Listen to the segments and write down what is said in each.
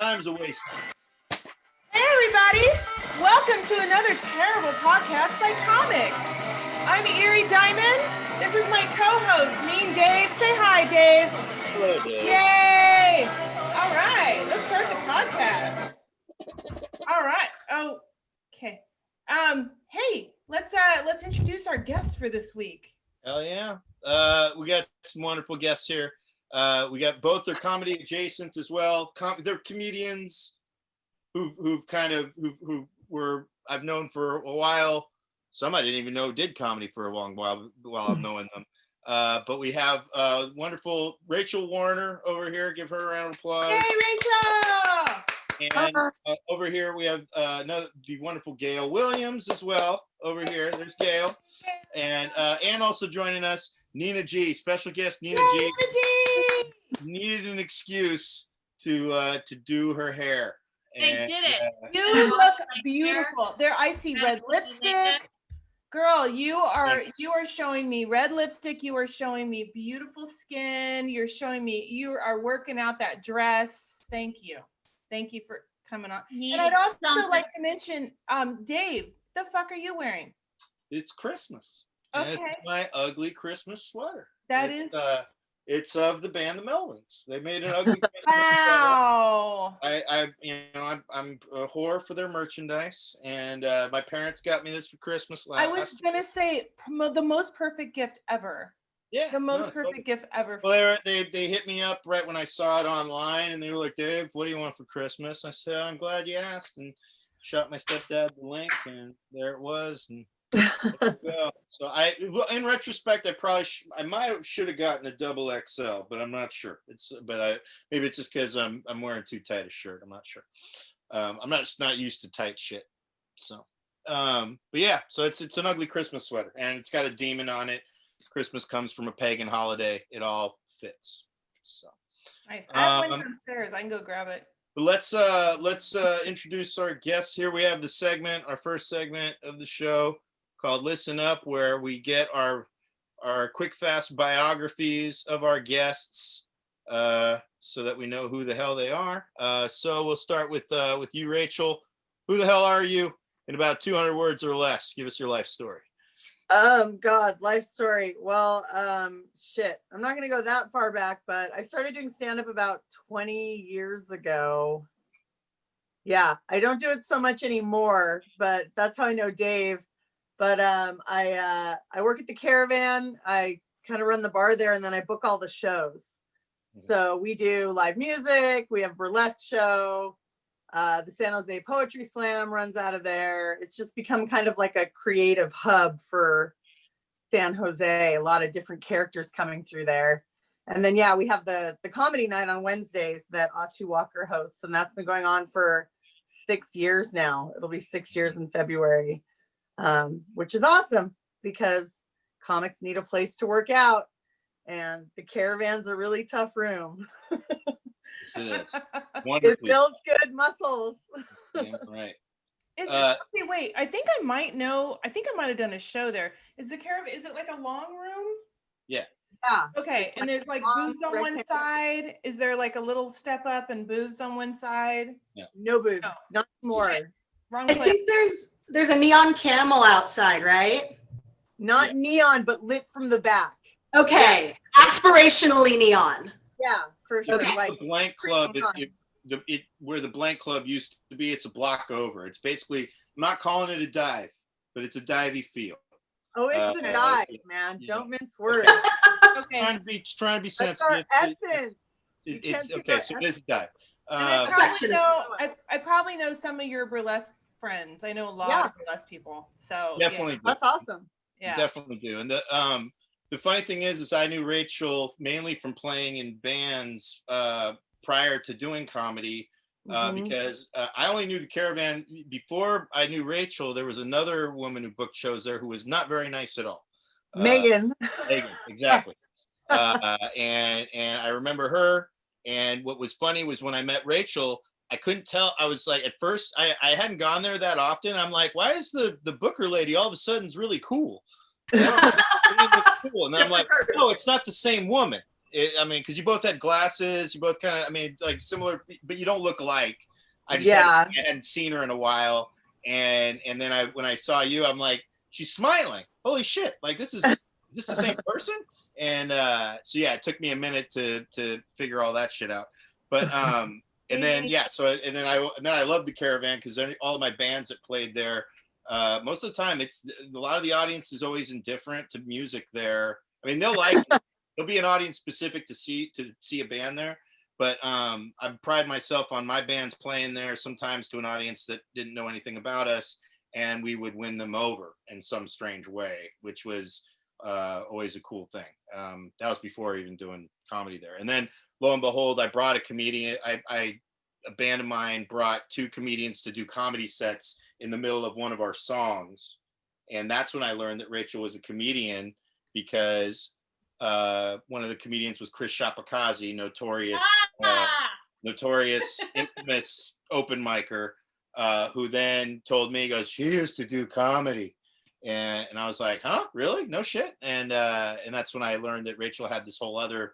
Time's a waste. Hey everybody! Welcome to another terrible podcast by comics. I'm Eerie Diamond. This is my co-host, Mean Dave. Say hi, Dave. Hello, Dave. Yay! All right, let's start the podcast. All right. Okay. Hey, let's introduce our guests for this week. Hell yeah. We got some wonderful guests here. We got both their comedy adjacent as well. They're comedians who were I've known for a while. Some I didn't even know did comedy for a long while I'm knowing them. But we have wonderful Rachel Warner over here. Give her a round of applause. Hey, Rachel! And over here we have the wonderful Gail Williams as well. Over here, there's Gail, and also joining us, Nina G, special guest Nina G. Nina G. Needed an excuse to do her hair. They did it. You look beautiful. There, I see red lipstick. Girl, you are showing me red lipstick. You are showing me beautiful skin. You're showing me you are working out that dress. Thank you for coming on. And I'd also like to mention, Dave, the fuck are you wearing? It's Christmas. Okay. It's my ugly Christmas sweater. It's of the band The Melvins. They made an ugly Christmas wow. sweater. I'm a whore for their merchandise, and my parents got me this for Christmas last. I was gonna say the most perfect gift ever. Yeah, the most perfect gift ever. Well, they hit me up right when I saw it online, and they were like, "Dave, what do you want for Christmas?" I said, "I'm glad you asked," and shot my stepdad the link, and there it was. And so in retrospect, I might should have gotten a double XL, but I'm not sure. Maybe it's just because I'm wearing too tight a shirt. I'm not sure. I'm not used to tight shit. So, but yeah, so it's an ugly Christmas sweater, and it's got a demon on it. Christmas comes from a pagan holiday. It all fits. So nice. I have one downstairs. I can go grab it. But let's introduce our guests here. We have our first segment of the show called Listen Up, where we get our quick, fast biographies of our guests so that we know who the hell they are. So we'll start with you, Rachel. Who the hell are you? In about 200 words or less, give us your life story. God, life story. Well, shit. I'm not going to go that far back, but I started doing stand-up about 20 years ago. Yeah, I don't do it so much anymore, but that's how I know Dave. But I work at the Caravan. I kind of run the bar there, and then I book all the shows. So we do live music. We have a burlesque show. The San Jose Poetry Slam runs out of there. It's just become kind of like a creative hub for San Jose. A lot of different characters coming through there. And then, yeah, we have the comedy night on Wednesdays that Atu Walker hosts, and that's been going on for 6 years now. It'll be 6 years in February. Which is awesome because comics need a place to work out, and the Caravan's a really tough room. Yes, it is. Wonderfully. It builds good muscles. Yeah, right. Wait, I think I might have done a show there. Is the Caravan, is it like a long room? Yeah. Yeah. Okay, and there's like booths on one side. Is there like a little step up and booths on one side? Yeah. No booths, not more. Wrong I place. think there's a neon camel outside, right? Not neon, but lit from the back. Okay, aspirationally neon. Yeah, for sure. Okay. Like the Blank Club, where the Blank Club used to be, it's a block over. It's basically, I'm not calling it a dive, but it's a divey feel. oh, it's a dive, man. Don't mince words. Okay. Trying to be That's sensitive. our essence. It's okay. So it is a dive. And I probably know some of your burlesque friends. I know a lot of burlesque people. So Definitely. yeah. That's awesome. Yeah. Definitely do. And the funny thing is I knew Rachel mainly from playing in bands prior to doing comedy because I only knew the Caravan before I knew Rachel. There was another woman who booked shows there who was not very nice at all. Megan, exactly. And I remember her. And what was funny was when I met Rachel, I couldn't tell. I was like, at first, I hadn't gone there that often. I'm like, why is the booker lady all of a sudden really cool? Cool. And I'm like, no, it's not the same woman. I mean, because you both had glasses, you both kind of, I mean, like similar, but you don't look alike. I hadn't seen her in a while, and then when I saw you, I'm like, she's smiling. Holy shit! Like this is the same person? And so yeah, it took me a minute to figure all that shit out. But and then I love the Caravan because all of my bands that played there. Most of the time, a lot of the audience is always indifferent to music there. I mean, they'll like there'll be an audience specific to see a band there, but I pride myself on my bands playing there sometimes to an audience that didn't know anything about us, and we would win them over in some strange way, which was always a cool thing. That was before even doing comedy there, and then lo and behold, I brought a comedian. A band of mine brought 2 comedians to do comedy sets in the middle of one of our songs. And that's when I learned that Rachel was a comedian, because one of the comedians was Chris Shapakazi, notorious, infamous open micer, who then told me, he goes, she used to do comedy. And I was like, huh, really? No shit. And that's when I learned that Rachel had this whole other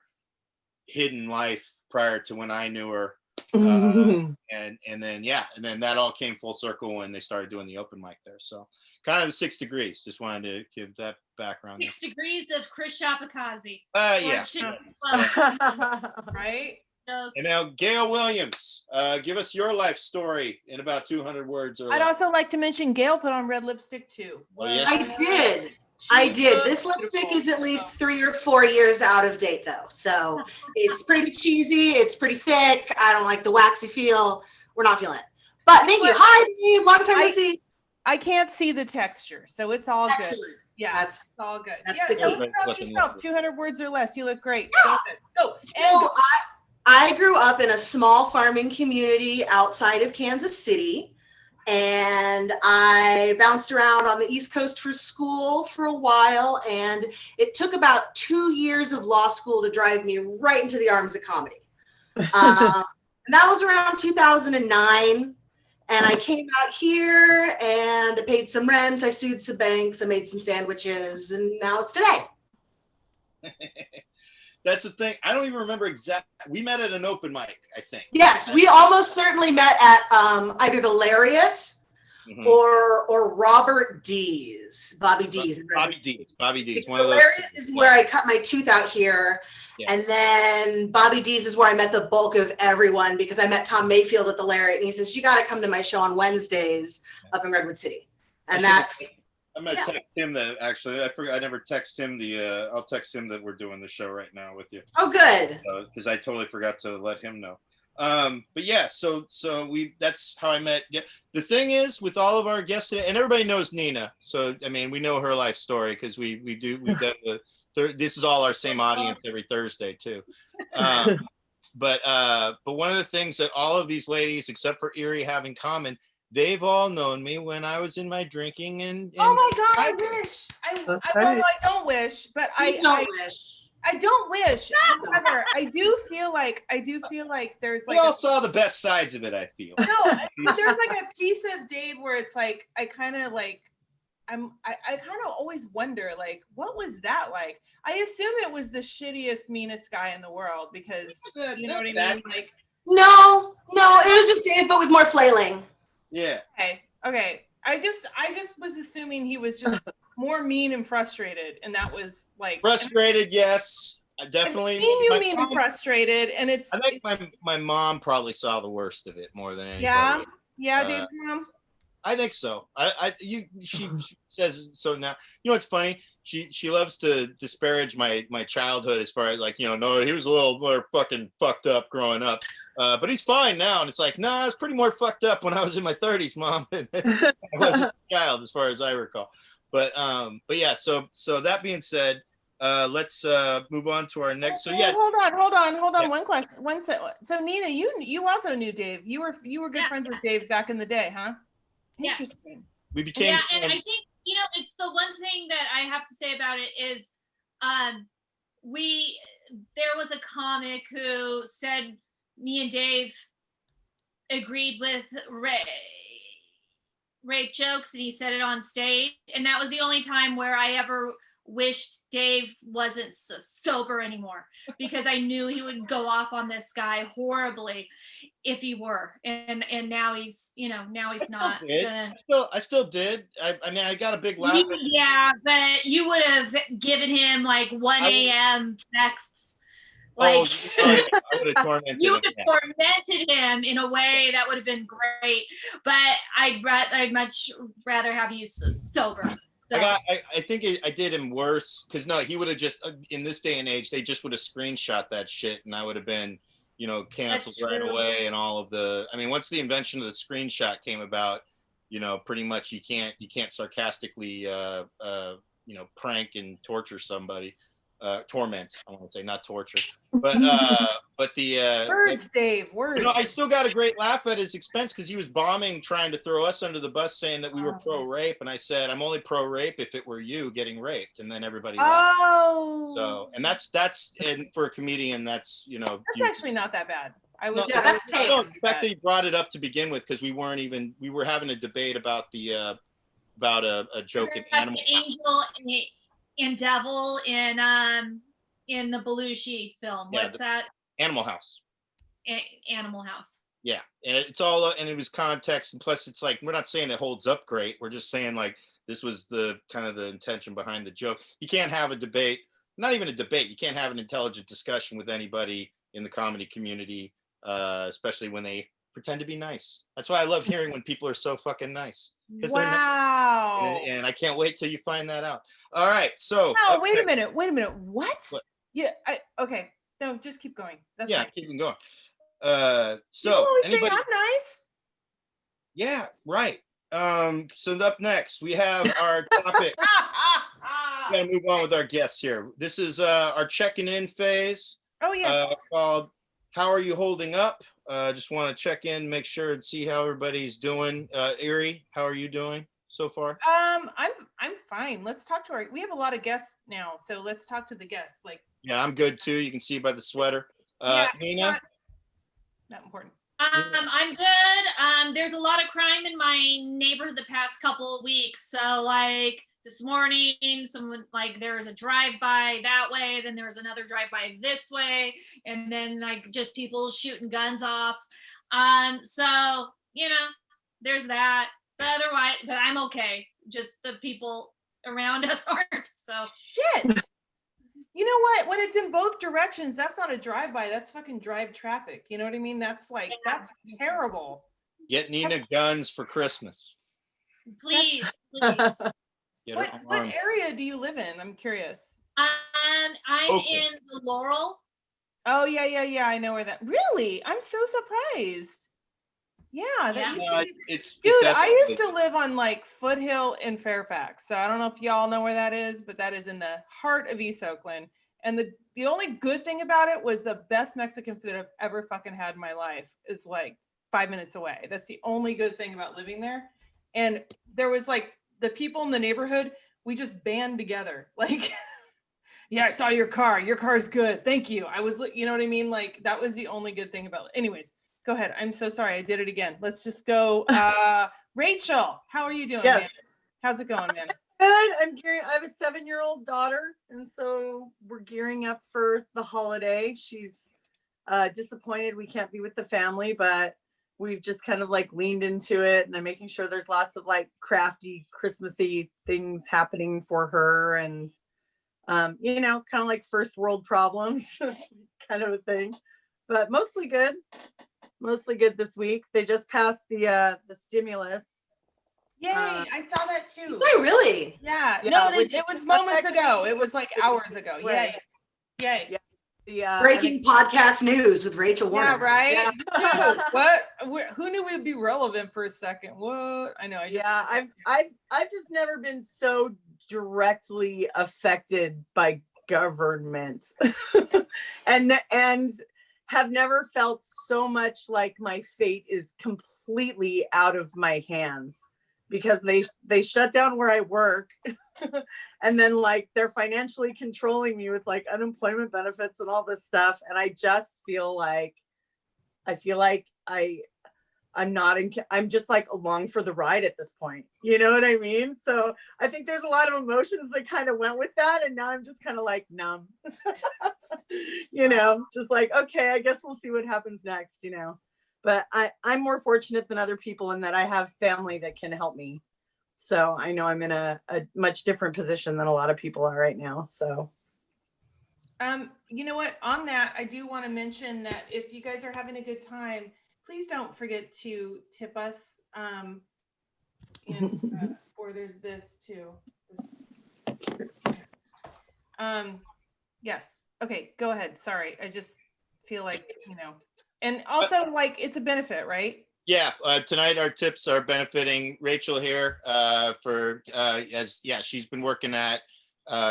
hidden life prior to when I knew her. And then that all came full circle when they started doing the open mic there. So kind of the 6 degrees. Just wanted to give that background. 6 degrees of Chris Shapakazi. Yeah. Right. So, And now Gail Williams, give us your life story in about 200 words. I'd also like to mention Gail put on red lipstick too. Oh, yeah. I did. This lipstick is at least 3 or 4 years out of date though. So it's pretty cheesy. It's pretty thick. I don't like the waxy feel. We're not feeling it. But thank you. Hi, Dave. Long time no see. I can't see the texture, so it's all Excellent. good. Yeah, it's all good. That's the tell us key. about yourself. 200 words or less. You look great. Yeah. Go. So I grew up in a small farming community outside of Kansas City, and I bounced around on the East Coast for school for a while, and it took about 2 years of law school to drive me right into the arms of comedy. And that was around 2009. And I came out here and I paid some rent. I sued some banks. I made some sandwiches, and now it's today. That's the thing. I don't even remember exactly. We met at an open mic, I think. Yes, we almost certainly met at either the Lariat or Robert D's, Bobby D's. Bobby D's. One the of those. Lariat is where I cut my tooth out here. Yeah. And then Bobby D's is where I met the bulk of everyone, because I met Tom Mayfield at the Lariat, and he says, you got to come to my show on Wednesdays up in Redwood City. And I'm going to text him that, actually. I forgot. I never text him I'll text him that we're doing the show right now with you. Oh, good. Because I totally forgot to let him know. But yeah, so that's how I met. The thing is, with all of our guests today, and everybody knows Nina. So, I mean, we know her life story because we've done this is all our same audience every Thursday too. But one of the things that all of these ladies, except for Eerie, have in common, they've all known me when I was in my drinking and oh my God, I wish. I don't wish, but I don't wish. However, I do feel like there's like we all saw the best sides of it, I feel. No, but there's like a piece of Dave where it's like I kind of always wonder, like, what was that like? I assume it was the shittiest, meanest guy in the world, because you know what I mean? Like, no, it was just Dave, but with more flailing. Yeah. Okay. I just was assuming he was just more mean and frustrated, and that was like frustrated. Yes, definitely. I've seen you mean and frustrated, and it's. I think my mom probably saw the worst of it more than anybody. Yeah, Dave's mom. I think so. She says so now. You know what's funny? She loves to disparage my childhood as far as like, you know, no, he was a little more fucking fucked up growing up. But he's fine now. And it's like, nah, I was pretty more fucked up when I was in my 30s, Mom. I wasn't a child as far as I recall. But yeah, so that being said, let's move on to our next. So yeah. Hold on. Yeah. One question. So Nina, you also knew Dave. You were good friends with Dave back in the day, huh? Interesting. We became. Yeah, and I think, you know, it's the one thing that I have to say about it is, there was a comic who said me and Dave agreed with rape jokes, and he said it on stage, and that was the only time where I ever wished Dave wasn't sober anymore, because I knew he would go off on this guy horribly if he were. And now he's, now he's not gonna. I still did. I mean, I got a big laugh. Yeah, but you would have given him like 1 a.m. texts. Like, I would have tormented you him. would have tormented him in a way that would have been great. But I'd much rather have you sober. So. I think I did him worse, because no, he would have just, in this day and age, they just would have screenshot that shit, and I would have been, canceled right away. And all of the, I mean, once the invention of the screenshot came about, pretty much you can't sarcastically, prank and torture somebody. Torment, I want to say, not torture, but the words, Dave, words. I still got a great laugh at his expense, because he was bombing, trying to throw us under the bus, saying that we were pro-rape, and I said, I'm only pro-rape if it were you getting raped, and then everybody laughed. So, and that's and for a comedian, that's that's actually not that bad. That's tape. The fact that he brought it up to begin with, because we were having a debate about the about a joke in Animal Angel and Devil in the Belushi film. What's that? Animal House. Animal House. Yeah, and it's all, and it was context, and plus it's like, we're not saying it holds up great. We're just saying like this was the kind of the intention behind the joke. You can't have a debate, not even a debate. You can't have an intelligent discussion with anybody in the comedy community, especially when they pretend to be nice. That's why I love hearing when people are so fucking nice. Wow. And I can't wait till you find that out. All right, so. No, wait a minute. What? Yeah. Okay. No, just keep going. That's fine. Keep going. So you always say I'm nice. Yeah, right. So up next we have our topic. We gotta move on with our guests here. This is our checking in phase. Oh yeah. Called "How Are You Holding Up?" Just want to check in, make sure and see how everybody's doing. Eerie, how are you doing so far? I'm fine. Let's talk to we have a lot of guests now, so let's talk to the guests. Like, yeah, I'm good too. You can see by the sweater. Nina, not important. I'm good. There's a lot of crime in my neighborhood the past couple of weeks. So like this morning, someone, like, there was a drive-by that way, then there was another drive-by this way, and then like just people shooting guns off. So there's that. But otherwise, I'm okay. Just the people around us aren't. So shit. You know what? When it's in both directions, that's not a drive-by. That's fucking drive traffic. You know what I mean? That's like, that's terrible. Get Nina guns for Christmas. Please. What area do you live in? I'm curious. I'm in the Laurel. Oh yeah. I know where that. Really? I'm so surprised. Yeah. Dude, I used to live on like Foothill in Fairfax. So I don't know if y'all know where that is, but that is in the heart of East Oakland. And the only good thing about it was the best Mexican food I've ever fucking had in my life is like 5 minutes away. That's the only good thing about living there. And there was like the people in the neighborhood, we just band together. Like, yeah, I saw your car. Your car's good. Thank you. I was, you know what I mean? Like, that was the only good thing about it. Anyways, go ahead. I'm so sorry. I did it again. Let's just go. Rachel, how are you doing, man? How's it going, man? Good. I'm gearing. I have a 7-year-old daughter, and so we're gearing up for the holiday. She's disappointed we can't be with the family, but we've just kind of like leaned into it, and I'm making sure there's lots of like crafty Christmassy things happening for her, and kind of like first world problems kind of a thing, but mostly good this week. They just passed the stimulus. Yay, I saw that too. Wait, really? Yeah. No, it was moments ago. It was like hours ago. Right. Yay. Yeah. Breaking podcast news with Rachel Warner. Yeah, right? Yeah. Dude, what? Who knew we'd be relevant for a second? What? I know. I've just never been so directly affected by government and have never felt so much like my fate is completely out of my hands, because they shut down where I work and then like they're financially controlling me with like unemployment benefits and all this stuff, and I just feel like I I'm just like along for the ride at this point. You know what I mean? So I think there's a lot of emotions that kind of went with that. And now I'm just kind of like numb, just like, okay, I guess we'll see what happens next, but I'm more fortunate than other people in that I have family that can help me. So I know I'm in a much different position than a lot of people are right now. So. You know what, on that, I do want to mention that if you guys are having a good time, please don't forget to tip us. Or there's this too. Yes. Okay, go ahead. Sorry. I just feel like, and also like it's a benefit, right? Yeah. Tonight our tips are benefiting Rachel here she's been working at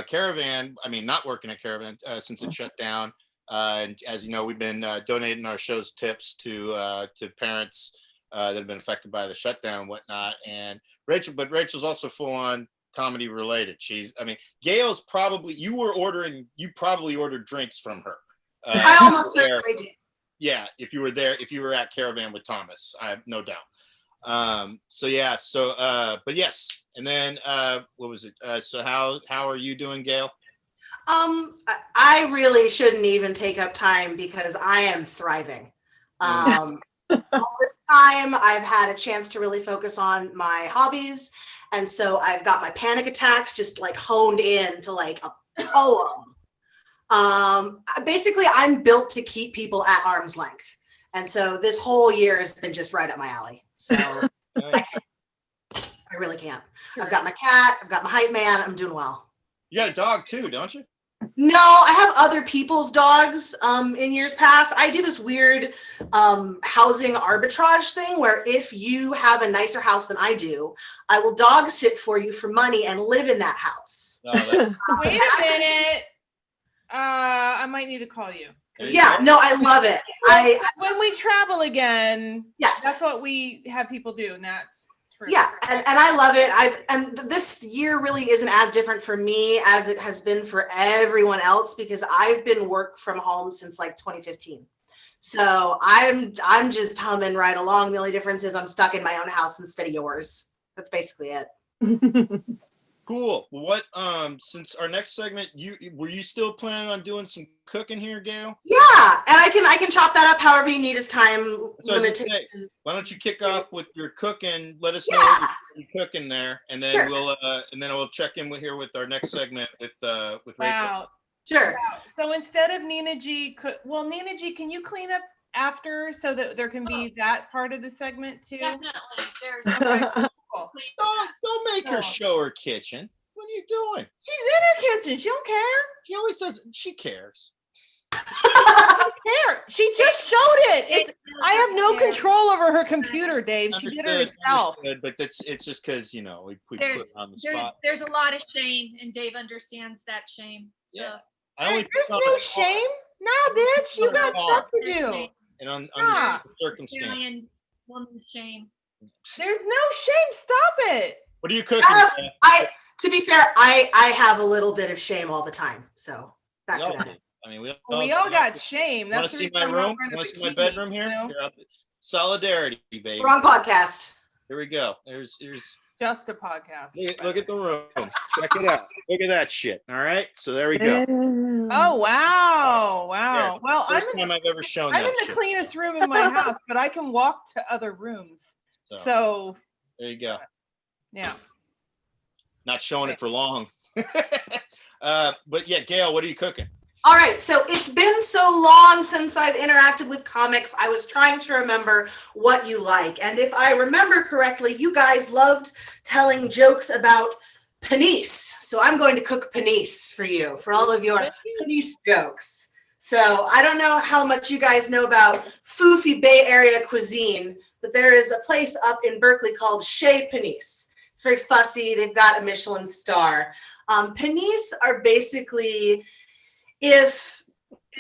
Caravan. I mean, not working at Caravan since it shut down. And as you know, we've been donating our show's tips to parents that have been affected by the shutdown and whatnot. And Rachel's also full on comedy related. Gail's probably, you probably ordered drinks from her. I almost certainly did. Yeah, if you were at Caravan with Thomas, I have no doubt. But yes. And then what was it? So how are you doing, Gail? I really shouldn't even take up time because I am thriving. All this time I've had a chance to really focus on my hobbies. And so I've got my panic attacks just like honed in to like a poem. Basically I'm built to keep people at arm's length. And so this whole year has been just right up my alley. So I really can't. Sure. I've got my cat, I've got my hype man, I'm doing well. You got a dog too, don't you? No, I have other people's dogs in years past. I do this weird housing arbitrage thing where if you have a nicer house than I do, I will dog sit for you for money and live in that house. Wait a minute. I might need to call you. Yeah, no, I love it. When we travel again, yes, that's what we have people do, and that's terrific. Yeah, and I love it. And this year really isn't as different for me as it has been for everyone else because I've been work from home since like 2015. So I'm just humming right along. The only difference is I'm stuck in my own house instead of yours. That's basically it. Cool. What since our next segment, were you still planning on doing some cooking here, Gail? Yeah, and I can chop that up however you need as time limited. Why don't you kick off with your cooking? Let us know what you're cooking there, and then we'll check in with our next segment with Rachel. Wow. Sure. Wow. So instead of Nina G, Nina G, can you clean up after so that there can be that part of the segment too? Definitely. There's Don't make her show her kitchen. What are you doing? She's in her kitchen. She don't care. She always does. She cares. She just showed it. I have no control over her computer, Dave. She did it herself. But it's just because we put her on the spot. There's a lot of shame, and Dave understands that shame. So. Yeah. There's no shame. Nah, bitch. You got stuff to do. And under circumstances. Woman shame. There's no shame. Stop it. What are you cooking? To be fair, I have a little bit of shame all the time. So back to that. I mean, we all got shame. That's the reason my room. Want to see my bedroom here? Solidarity, baby. Wrong podcast. Here we go. Here's just a podcast. Look at the room. Check it out. Look at that shit. All right. So there we go. Oh wow. Wow. Well, First time I've ever shown I'm that in the cleanest room in my house, but I can walk to other rooms. So there you go. Yeah. Not showing it for long. But yeah, Gail, what are you cooking? All right, so it's been so long since I've interacted with comics. I was trying to remember what you like. And if I remember correctly, you guys loved telling jokes about panisse. So I'm going to cook panisse for you, for all of your panisse jokes. So I don't know how much you guys know about foofy Bay Area cuisine, but there is a place up in Berkeley called Chez Panisse. It's very fussy. They've got a Michelin star. Panisse are basically, if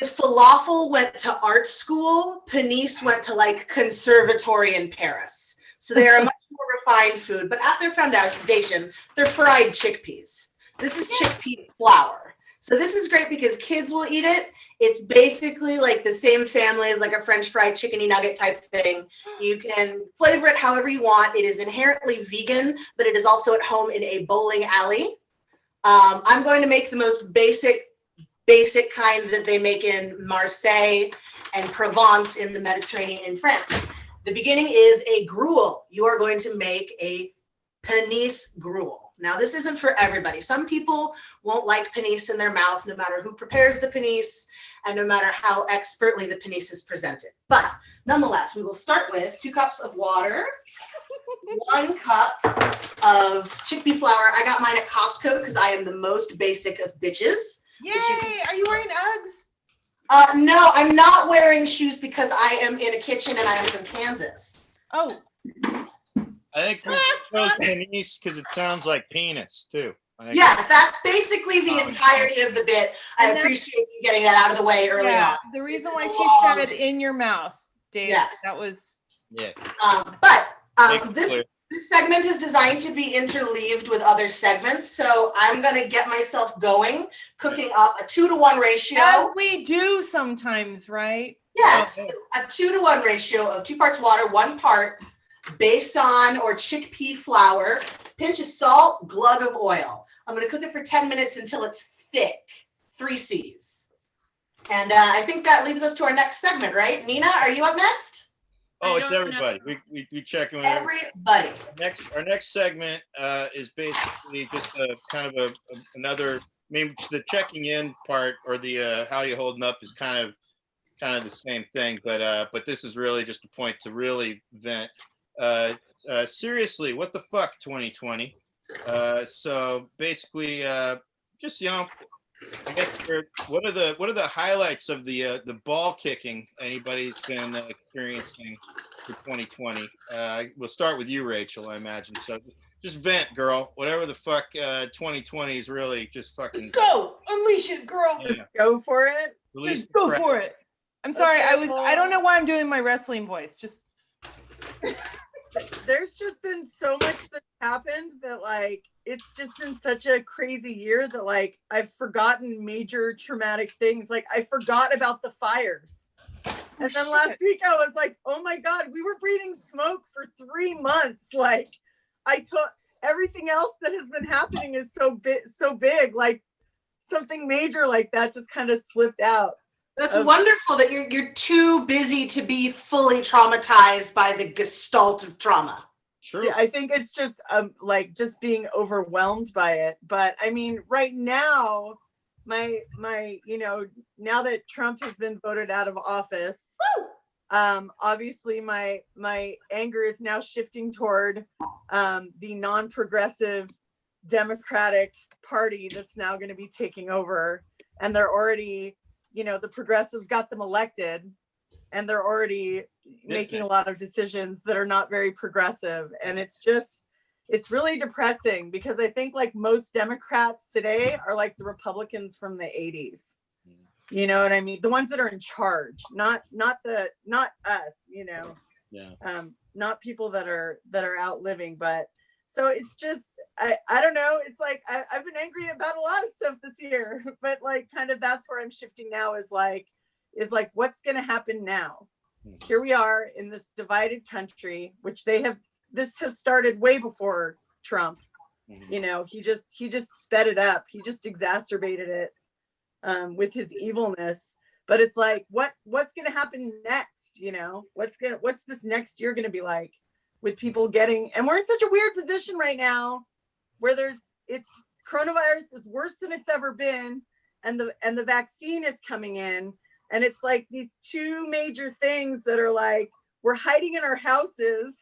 falafel went to art school, panisse went to like conservatory in Paris. So they are a much more refined food, but at their foundation, they're fried chickpeas. This is chickpea flour. So this is great because kids will eat it. It's basically like the same family as like a French fried chickeny nugget type thing. You can flavor it however you want. It is inherently vegan, but it is also at home in a bowling alley. I'm going to make the most basic kind that they make in Marseille and Provence in the Mediterranean in France. The beginning is a gruel. You are going to make a panisse gruel. Now, this isn't for everybody. Some people won't like panisse in their mouth, no matter who prepares the panisse and no matter how expertly the panisse is presented. But nonetheless, we will start with 2 cups of water, 1 cup of chickpea flour. I got mine at Costco because I am the most basic of bitches. Yay! Are you wearing Uggs? No, I'm not wearing shoes because I am in a kitchen and I am from Kansas. Oh. I think we chose penis because it sounds like penis too. Yes, that's basically the entirety of the bit. I appreciate you getting that out of the way early on. The reason why she said it in your mouth, Dave. Yes. That was. Yeah. This segment is designed to be interleaved with other segments, so I'm going to get myself going, cooking up a 2-to-1 ratio. As we do sometimes, right? Yes, a 2-to-1 ratio of 2 parts water, 1 part besan or chickpea flour, pinch of salt, glug of oil. I'm going to cook it for 10 minutes until it's thick, 3 C's. And I think that leaves us to our next segment, right? Nina, are you up next? Oh, it's everybody. We check in with everybody. Our next segment is basically just a kind of another. Maybe the checking in part or the how you holding up is kind of the same thing, but this is really just a point to really vent. Seriously, what the fuck, 2020? So basically, just I guess what are the highlights of the ball kicking anybody's been experiencing for 2020? We'll start with you, Rachel, I imagine. So just vent, girl. Whatever the fuck 2020 is really just fucking go. Unleash it, girl. Yeah. Just go for it. Just go for it. I'm sorry. I don't know why I'm doing my wrestling voice. Just there's just been so much that's happened that like it's just been such a crazy year that like I've forgotten major traumatic things. Like I forgot about the fires. And then last week I was like, oh my God, we were breathing smoke for 3 months. Like I took everything else that has been happening is so big, like something major like that just kind of slipped out. That's wonderful that you're too busy to be fully traumatized by the gestalt of trauma. True. Yeah, I think it's just like just being overwhelmed by it. But I mean, right now, my now that Trump has been voted out of office, obviously my anger is now shifting toward the non-progressive Democratic Party that's now going to be taking over, and they're already, the progressives got them elected, and they're already making a lot of decisions that are not very progressive. And it's really depressing because I think like most Democrats today are like the Republicans from the 80s. You know what I mean? The ones that are in charge, not us, not people that are out living. But so it's just, I don't know. It's like, I've been angry about a lot of stuff this year, but like kind of that's where I'm shifting now is like, what's going to happen now? Here we are in this divided country, which this has started way before Trump. He just sped it up. He just exacerbated it with his evilness. But it's like, what's going to happen next? What's this next year going to be like with people and we're in such a weird position right now where coronavirus is worse than it's ever been. And the vaccine is coming in. And it's like these 2 major things that are like, we're hiding in our houses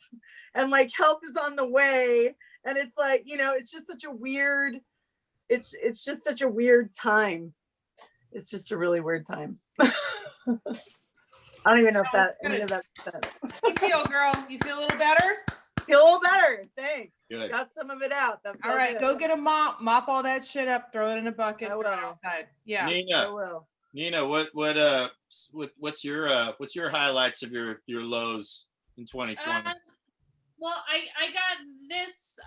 and like help is on the way. And it's like, it's just such a weird, it's just such a weird time. It's just a really weird time. I don't even know if any of that makes sense. You feel, girl? You feel a little better? Feel a little better. Thanks. Good. Got some of it out. All right, go get a mop all that shit up, throw it in a bucket, I will. throw it outside. Yeah. I will. Nina, what's your highlights of your lows in 2020? Well, I got this.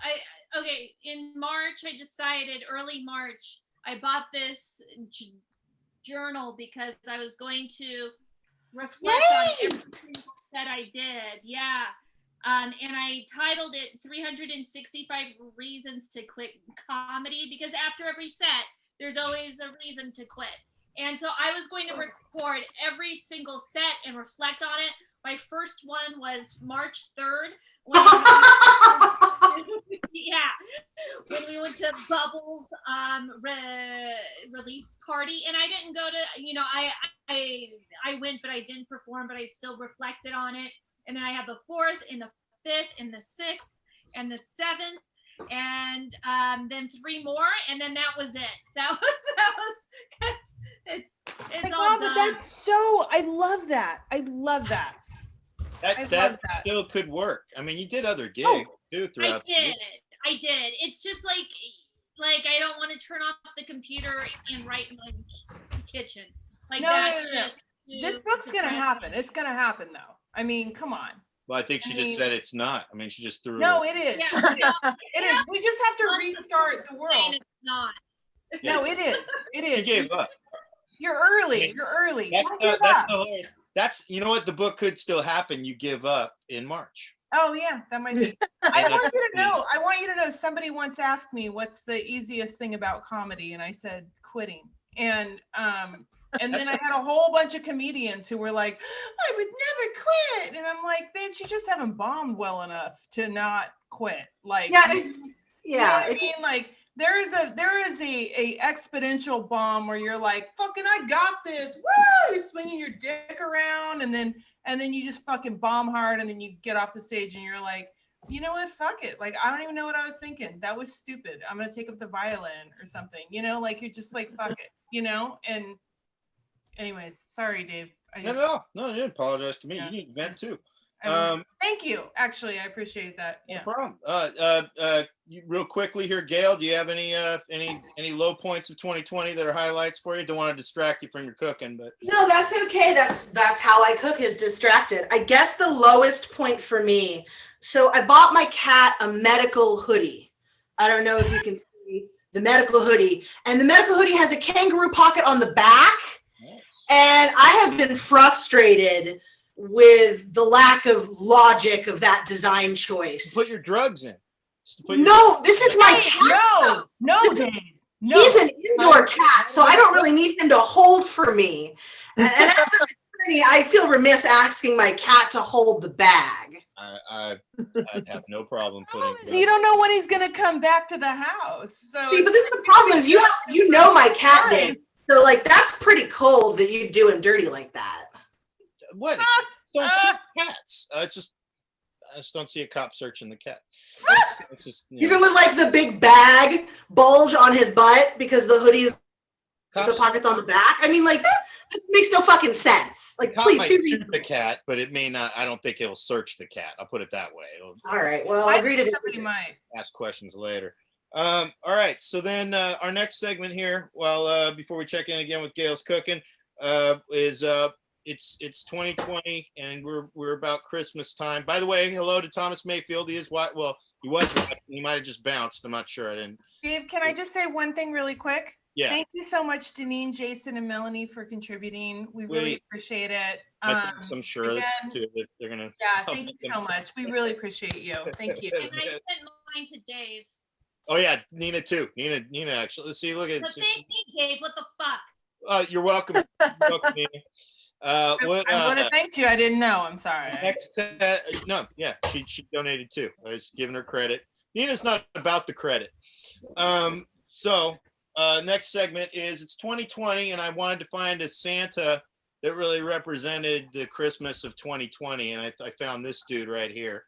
In March, I decided early March, I bought this journal because I was going to reflect on every single set I did. Yeah. And I titled it 365 Reasons to Quit Comedy, because after every set, there's always a reason to quit. And so I was going to record every single set and reflect on it. My first one was March 3rd. When when we went to Bubbles release party, and I didn't go to, you know, I went, but I didn't perform, but I still reflected on it. And then I had the 4th and the 5th and the 6th and the 7th, and then 3 more, and then that was it. That was it's all done. But that's so, I love that. I love that. That still could work. I mean, you did other gigs too throughout. I did. It's just like I don't want to turn off the computer and write in my kitchen. Like that's just. This book's gonna happen. It's gonna happen though. I mean, come on. Well, I think she just said it's not. I mean, she just threw. No, it is. Yeah, It is. We just have to restart the world. It's not. No, it is. It is. She gave up. You're early. You're early. Don't give up. That's you know what, the book could still happen. You give up in March. Oh yeah, that might be. I want you to know. I want you to know. Somebody once asked me, "What's the easiest thing about comedy?" And I said, "Quitting." And then I had a whole bunch of comedians who were like, "I would never quit," and I'm like, "Bitch, you just haven't bombed well enough to not quit." Like, you know what I mean? Like, there is a exponential bomb where you're like, "Fucking, I got this!" Woo! You're swinging your dick around, and then you just fucking bomb hard, and then you get off the stage, and you're like, "You know what? Fuck it. Like, I don't even know what I was thinking. That was stupid. I'm gonna take up the violin or something." You know, like you're just like, "Fuck it," you know. And anyways, sorry, Dave. No, you didn't apologize to me. Yeah. You need to vent too. Thank you. Actually, I appreciate that. Yeah. No problem. Real quickly here, Gail, do you have any low points of 2020 that are highlights for you? Don't want to distract you from your cooking, but No, that's okay. That's how I cook, is distracted. I guess the lowest point for me. So I bought my cat a medical hoodie. I don't know if you can see the medical hoodie. And the medical hoodie has a kangaroo pocket on the back. nice. And I have been frustrated with the lack of logic of that design choice. Put your drugs in. No, this is my cat. No, Dave. No. He's an indoor cat, so I don't really need him to hold for me. And as an attorney, I feel remiss asking my cat to hold the bag. I'd have no problem putting. You don't know when he's gonna come back to the house. So See, but this is the problem is you know my cat, Dave. So like that's pretty cold that you doing dirty like that. What? Don't shoot cats. I just don't see a cop searching the cat. It's just, Even with like the big bag bulge on his butt because the hoodie's the pockets on the back. I mean, like, this makes no fucking sense. Like, please might be shoot reasonable. the cat, but it may not. I don't think it'll search the cat. I'll put it that way. It'll All right. Well, I agree to somebody disagree. might. ask questions later. All right. So then our next segment here, well, before we check in again with Gail's cooking, is it's 2020 and we're about Christmas time. By the way, hello to Thomas Mayfield. He is he was watching. He might have just bounced. I'm not sure. I didn't. Dave, can I just say one thing really quick? Yeah. Thank you so much, Deneen, Jason, and Melanie, for contributing. We really appreciate it. I'm sure again, too, that they're gonna. Yeah, thank you so much. We really appreciate you. Thank you. And I sent mine to Dave. Oh yeah, Nina too. Nina actually. Let's see. Look at. So thank me, Dave. What the fuck? You're welcome. You're welcome, Nina. I would have thanked you. I didn't know. I'm sorry. No, yeah, she donated too. I was giving her credit. Nina's not about the credit. So next segment is it's 2020, and I wanted to find a Santa that really represented the Christmas of 2020, and I found this dude right here.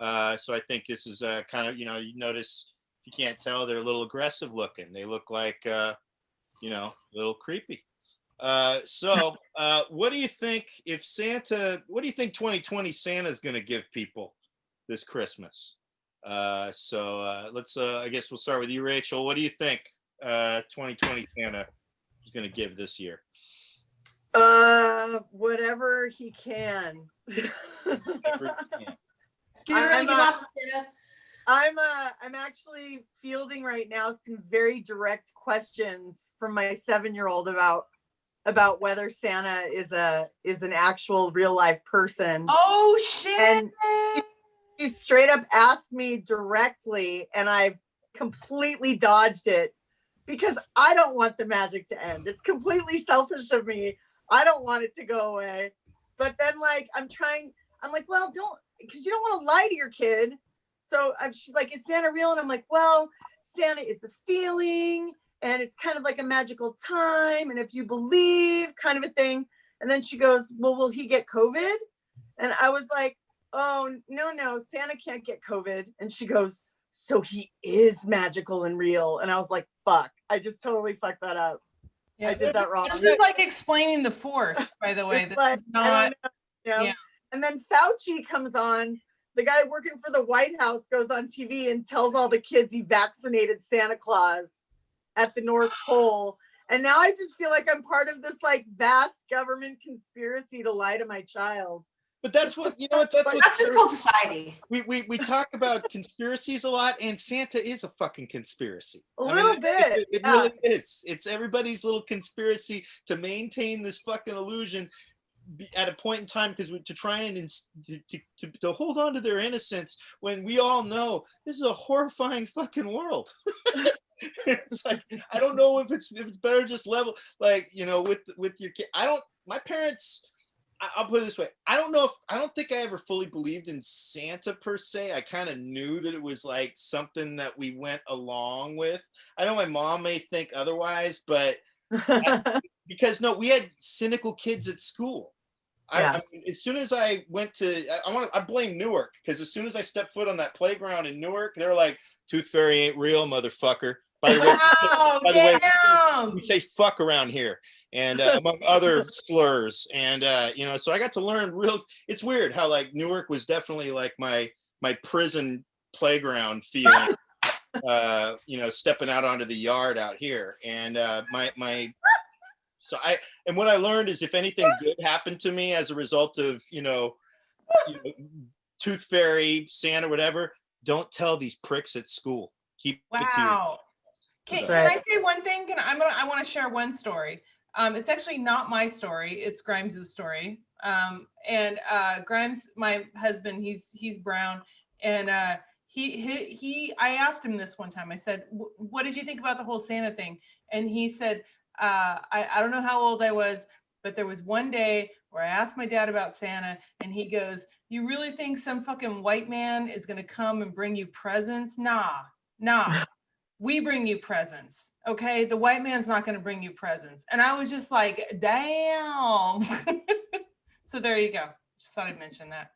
So I think this is kind of, you notice, if you can't tell, they're a little aggressive looking. They look like, a little creepy. So what do you think what do you think 2020 Santa's going to give people this Christmas? So let's, I guess we'll start with you, Rachel. What do you think 2020 Santa is going to give this year? Whatever he can. Can you really give up, Santa? I'm actually fielding right now some very direct questions from my 7-year-old about whether Santa is an actual real life person. Oh shit. And he straight up asked me directly, and I've completely dodged it because I don't want the magic to end. It's completely selfish of me. I don't want it to go away. But then like I'm like, well, don't, because you don't want to lie to your kid. So she's like, is Santa real? And I'm like, well, Santa is a feeling, and it's kind of like a magical time, and if you believe, kind of a thing. And then she goes, well, will he get COVID? And I was like, oh, no, Santa can't get COVID. And she goes, so he is magical and real. And I was like, fuck, I just totally fucked that up. Yeah, I did that wrong. This is like explaining the Force, by the way. This But is not. Yeah. And then Fauci comes on. The guy working for the White House goes on TV and tells all the kids he vaccinated Santa Claus at the North Pole. And now I just feel like I'm part of this like vast government conspiracy to lie to my child. But that's what, you know what, that's what That's just called society. we talk about conspiracies a lot, and Santa is a fucking conspiracy. A little bit. It really is. It's everybody's little conspiracy to maintain this fucking illusion at a point in time, because to try and to hold on to their innocence when we all know this is a horrifying fucking world. It's like, I don't know if it's better just level, like, you know, with your kid. My parents, I'll put it this way. I don't think I ever fully believed in Santa per se. I kind of knew that it was like something that we went along with. I know my mom may think otherwise, but because we had cynical kids at school. I mean, as soon as I went to, I blame Newark, because as soon as I stepped foot on that playground in Newark, they're like, Tooth Fairy ain't real, motherfucker. By the way, we say fuck around here, and among other slurs. And so I got to learn it's weird how like Newark was definitely like my prison playground feeling. Stepping out onto the yard out here, and what I learned is, if anything good happened to me as a result of Tooth Fairy, Santa, whatever, don't tell these pricks at school. Keep it to yourself. Can I say one thing? I want to share one story. It's actually not my story. It's Grimes' story. And Grimes, my husband, he's brown, and I asked him this one time. I said, "What did you think about the whole Santa thing?" And he said, I don't know how old I was, but there was one day where I asked my dad about Santa, and he goes, "You really think some fucking white man is gonna come and bring you presents? Nah. We bring you presents, okay? The white man's not going to bring you presents." And I was just like, damn. So there you go. Just thought I'd mention that.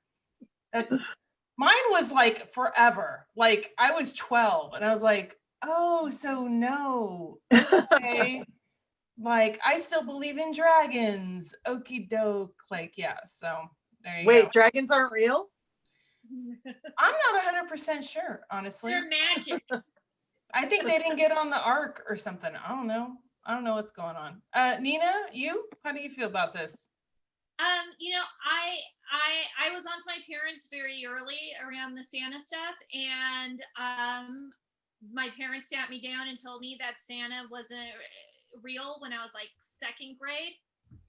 Mine was like forever. Like I was 12 and I was like, oh, so no. Okay. Like I still believe in dragons. Okie doke. Like, yeah. So there you go. Wait, dragons aren't real? I'm not 100% sure, honestly. They're magic. I think they didn't get on the ark or something. I don't know what's going on. Nina, how do you feel about this? I was on to my parents very early around the Santa stuff, and my parents sat me down and told me that Santa wasn't real when I was like second grade,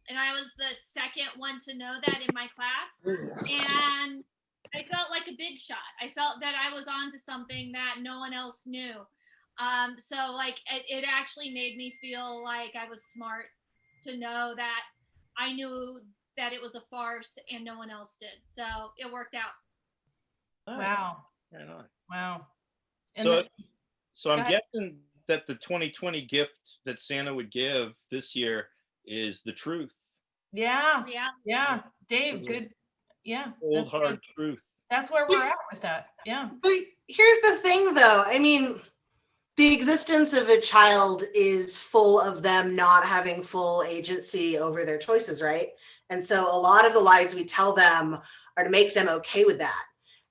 and I was the second one to know that in my class, and I felt like a big shot. I felt that I was onto something that no one else knew. So like it actually made me feel like I was smart to know that I knew that it was a farce and no one else did. So it worked out. Wow. Right on. Wow. So I'm guessing that the 2020 gift that Santa would give this year is the truth. Yeah. Dave, good. Yeah. Cold hard truth. That's where we're at with that. Yeah. But here's the thing though. I mean, the existence of a child is full of them not having full agency over their choices, right? And so a lot of the lies we tell them are to make them okay with that.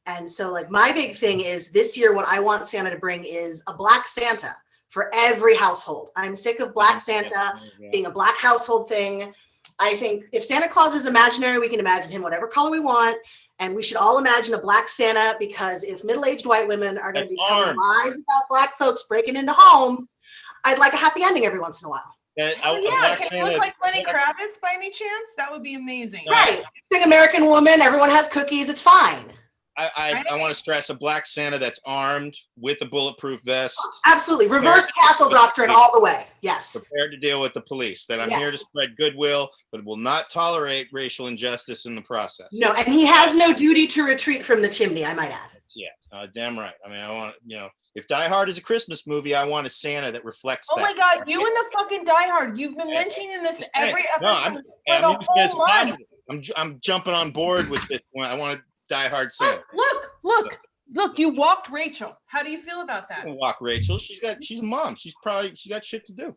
And so like my big thing is this year, what I want Santa to bring is a black Santa for every household. I'm sick of black Santa being a black household thing. I think if Santa Claus is imaginary, we can imagine him whatever color we want. And we should all imagine a black Santa, because if middle-aged white women are going to be telling armed. lies about black folks breaking into homes, I'd like a happy ending every once in a while. Oh yeah, can it look like Lenny Kravitz by any chance? That would be amazing. Right. Sing American Woman, everyone has cookies, it's fine. I want to stress a black Santa that's armed with a bulletproof vest. Absolutely. Reverse castle doctrine all the way. Yes. Prepared to deal with the police. That I'm here to spread goodwill, but will not tolerate racial injustice in the process. No, and he has no duty to retreat from the chimney, I might add. Yeah, damn right. I mean, I want, if Die Hard is a Christmas movie, I want a Santa that reflects that. Oh my God, you and the fucking Die Hard. You've been mentioning this every episode for the whole month. I'm jumping on board with this one. I want to Die Hard Santa. Look, you walked Rachel. How do you feel about that? Walk Rachel. She's a mom. She's got shit to do.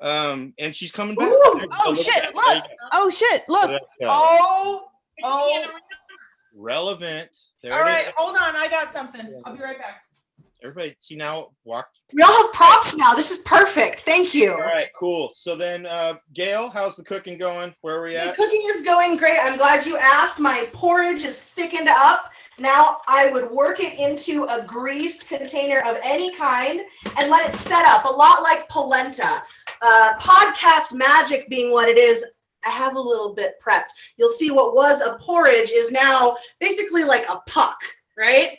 And she's coming back. Oh shit, look. Oh shit, look. Oh. Relevant. All right, hold on. I got something. I'll be right back. Everybody see now, walk. We all have props now. This is perfect. Thank you. All right, cool. So then, Gail, how's the cooking going? Where are we at? The cooking is going great. I'm glad you asked. My porridge is thickened up. Now I would work it into a greased container of any kind and let it set up, a lot like polenta. Podcast magic being what it is, I have a little bit prepped. You'll see what was a porridge is now basically like a puck, right?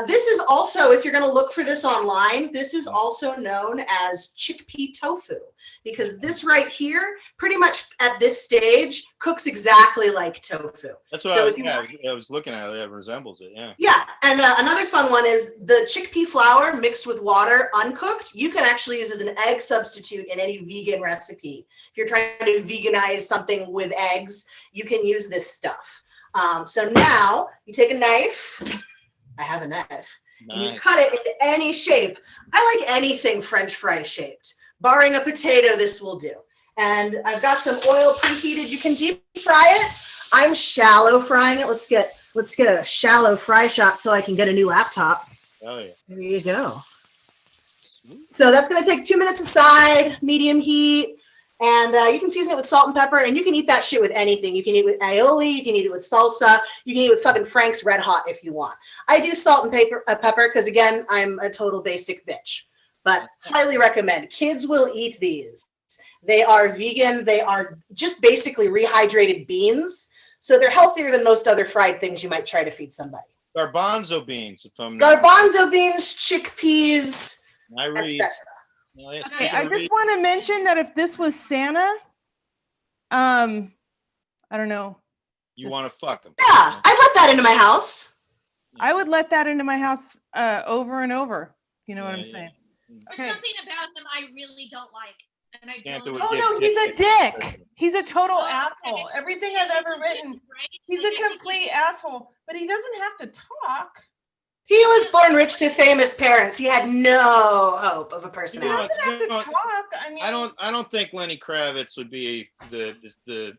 This is also, if you're going to look for this online, this is also known as chickpea tofu, because this right here, pretty much at this stage, cooks exactly like tofu. That's what I was looking at. It resembles it, yeah. Yeah, and another fun one is the chickpea flour mixed with water, uncooked, you can actually use as an egg substitute in any vegan recipe. If you're trying to veganize something with eggs, you can use this stuff. So now you take a knife. I have a knife. Nice. And you cut it into any shape. I like anything French fry shaped. Barring a potato, this will do. And I've got some oil preheated. You can deep fry it. I'm shallow frying it. Let's get a shallow fry shot so I can get a new laptop. Oh yeah. There you go. So that's going to take 2 minutes aside, medium heat. And you can season it with salt and pepper, and you can eat that shit with anything. You can eat it with aioli, you can eat it with salsa, you can eat it with fucking Frank's Red Hot if you want. I do salt and pepper because, again, I'm a total basic bitch. But highly recommend. Kids will eat these. They are vegan. They are just basically rehydrated beans. So they're healthier than most other fried things you might try to feed somebody. Garbanzo beans. Garbanzo beans, chickpeas, etc. Okay, I just want to mention that if this was Santa, I don't know. You want to fuck him? Yeah, I'd let that into my house. I would let that into my house over and over. You know what I'm saying? There's something about him I really don't like. And I don't. Oh no, he's a dick. He's a total asshole. Everything I've ever written, he's a complete asshole. But he doesn't have to talk. He was born rich to famous parents. He had no hope of a personality. He doesn't have to talk. I mean, I don't think Lenny Kravitz would be the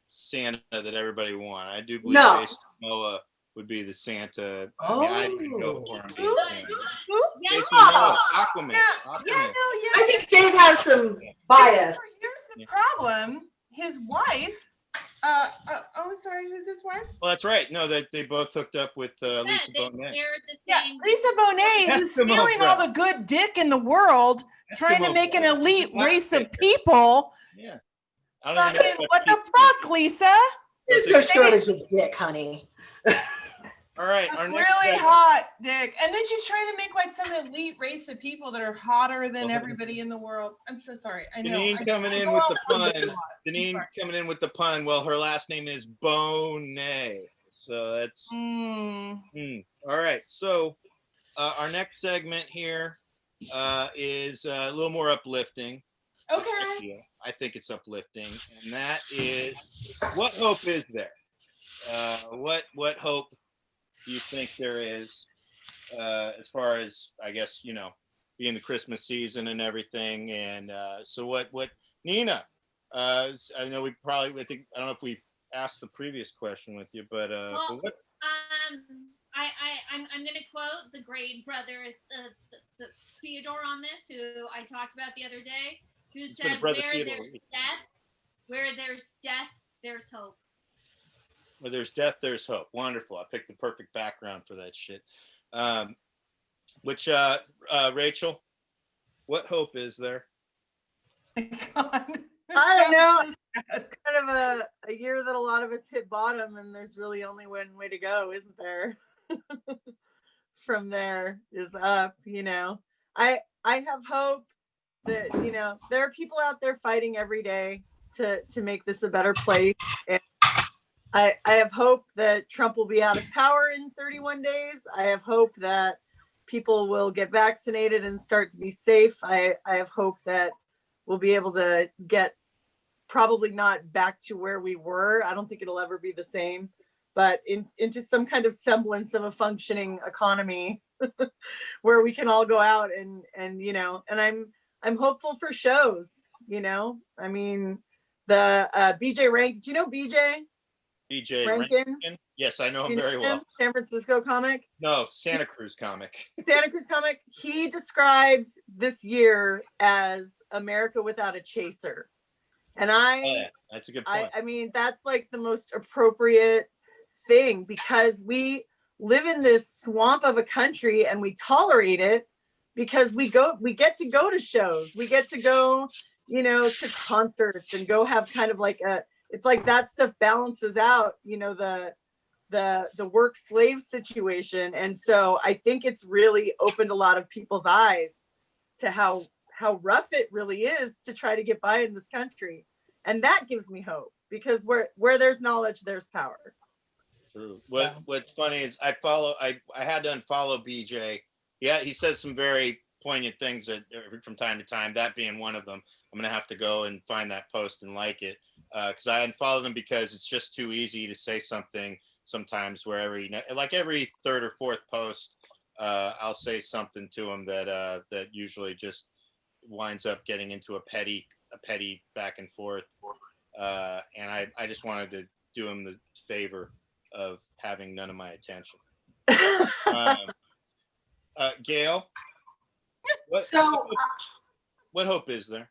Santa that everybody want. I do believe Jason Momoa would be the Santa. Oh. I mean, I'd go for him. Jason Momoa, Aquaman. I think Dave has some bias. Here's the problem. His wife. Sorry, who's his wife? Well, that's right. No, that they both hooked up with Lisa Bonet. Yeah, Lisa Bonet, who's stealing all the good dick in the world, trying to make an elite race of people. Yeah. What the fuck, Lisa? There's no shortage of dick, honey. All right, our next really hot dick, and then she's trying to make like some elite race of people that are hotter than everybody in the world. I'm so sorry. I know. Deneen coming in with the pun. Deneen coming in with the pun. Well, her last name is Bonet, so that's. All right, so our next segment here is a little more uplifting. Okay. I think it's uplifting, and that is, what hope is there? What hope do you think there is as far as, I guess, being the Christmas season and everything? And so what Nina, I know I don't know if we asked the previous question with you, but I'm going to quote the great brother, the Theodore on this, who I talked about the other day, who said, where there's death, there's hope. Where there's death, there's hope. Wonderful. I picked the perfect background for that shit. Rachel, what hope is there? My God. I don't know. Sounds so sad. Kind of a year that a lot of us hit bottom, and there's really only one way to go, isn't there? From there is up, you know. I have hope that, you know, there are people out there fighting every day to make this a better place. And I have hope that Trump will be out of power in 31 days. I have hope that people will get vaccinated and start to be safe. I have hope that we'll be able to get probably not back to where we were. I don't think it'll ever be the same, but into some kind of semblance of a functioning economy where we can all go out and you know, and I'm hopeful for shows, you know. I mean, the BJ Rank, do you know BJ? BJ Rankin? Yes, I know Do him you very know well. him? San Francisco comic. No, Santa Cruz comic. Santa Cruz comic. He described this year as America without a chaser. And Oh, yeah, that's a good point. I mean, that's like the most appropriate thing, because we live in this swamp of a country and we tolerate it because we get to go to shows, we get to go, you know, to concerts and go have kind of like it's like that stuff balances out, you know, the work slave situation. And so I think it's really opened a lot of people's eyes to how rough it really is to try to get by in this country. And that gives me hope, because where there's knowledge, there's power. True. What's funny is I had to unfollow BJ. Yeah, he says some very poignant things from time to time, that being one of them. I'm gonna have to go and find that post and like it, because I unfollowed him because it's just too easy to say something sometimes where every third or fourth post, I'll say something to him that usually just winds up getting into a petty back and forth, and I just wanted to do him the favor of having none of my attention. Gail, what hope is there?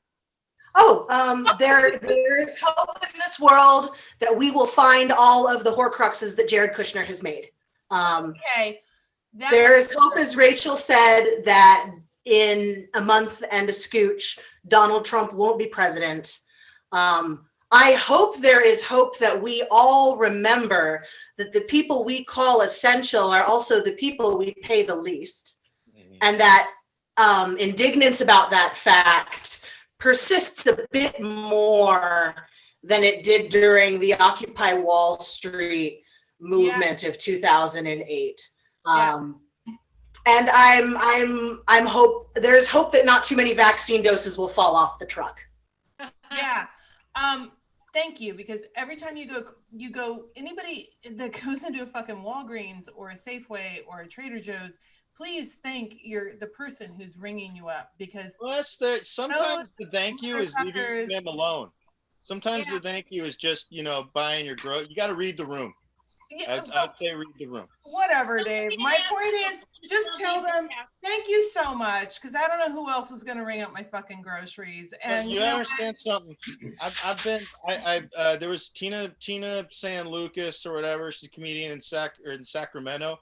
There is hope in this world that we will find all of the Horcruxes that Jared Kushner has made. Okay. There is hope, as Rachel said, that in a month and a scooch, Donald Trump won't be president. I hope there is hope that we all remember that the people we call essential are also the people we pay the least. Mm-hmm. And that indignance about that fact persists a bit more than it did during the Occupy Wall Street movement of 2008. And I'm hope there's hope that not too many vaccine doses will fall off the truck. Yeah. Thank you, because every time you go, anybody that goes into a fucking Walgreens or a Safeway or a Trader Joe's, please thank the person who's ringing you up, because sometimes the thank you is leaving them alone. Sometimes the thank you is just, you know, buying your you got to read the room. I'd say read the room. Whatever, Dave. My point is, just tell them thank you so much, because I don't know who else is going to ring up my fucking groceries. And you understand something? There was Tina San Lucas or whatever. She's a comedian in Sacramento.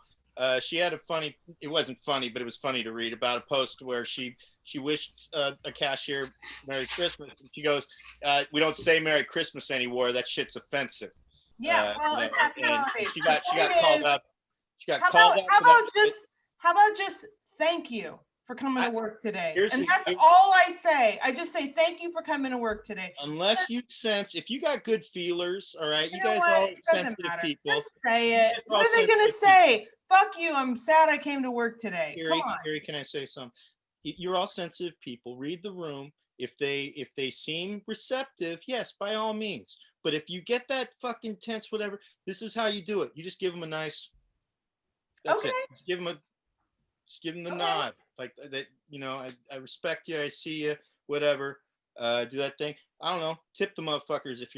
She had it wasn't funny, but it was funny to read about a post where she wished a cashier Merry Christmas. And she goes, we don't say Merry Christmas anymore. That shit's offensive. Yeah, well, it's Happy Holidays. She got called up. How about just thank you for coming to work today? And that's all I say. I just say thank you for coming to work today. Unless you sense, if you got good feelers, all right, you guys are all sensitive people. Just say it. What are they gonna say? Fuck you, I'm sad I came to work today. Come on. Eerie, can I say something? You're all sensitive people. Read the room. If they seem receptive, yes, by all means. But if you get that fucking tense, whatever, this is how you do it. You just give them a nice. That's it. Give them the nod, like that. You know, I respect you. I see you. Whatever. Do that thing. I don't know. Tip the motherfuckers if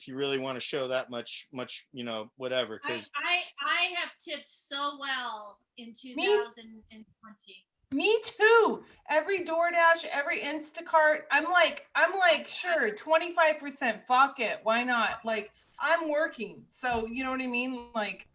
you really want to show that much, you know, whatever. Because I have tipped so well in 2020. Me too. Every DoorDash, every Instacart, I'm like, sure, 25%, fuck it. Why not? Like, I'm working. So, you know what I mean? Like,